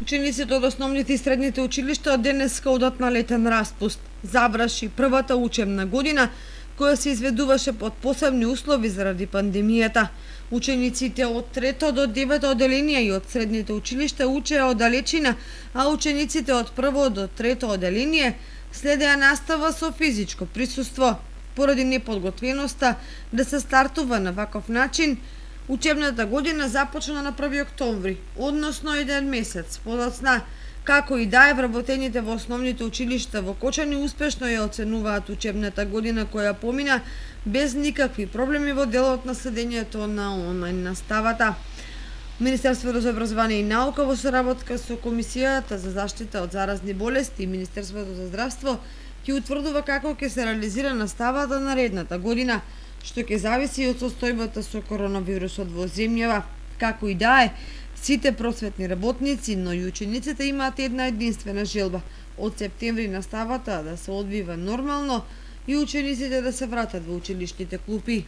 Учениците од основните и средните училишта од денеска одат на летен распуст. Заврши првата учебна година, која се изведуваше под посебни услови заради пандемијата. Учениците од 3 до 9 оделение и од средните училишта учеа од далечина, а учениците од 1 до 3 оделение следеа настава со физичко присуство. Поради неподготвеноста да се стартува на ваков начин, учебната година започна на 1 октомври, односно еден месец подоцна. Како и да е, вработените во основните училишта во Кочани успешно ја оценуваат учебната година која помина без никакви проблеми во делот на следењето на онлайн наставата. Министерството за образование и наука во соработка со Комисијата за заштита од заразни болести и Министерството за здравство ќе утврдува како ќе се реализира наставата наредната година, што ќе зависи од состојбата со коронавирусот во земјава. Како и да е, сите просветни работници, но и учениците имаат една единствена желба – од септември наставата да се одвива нормално и учениците да се вратат во училишните клупи.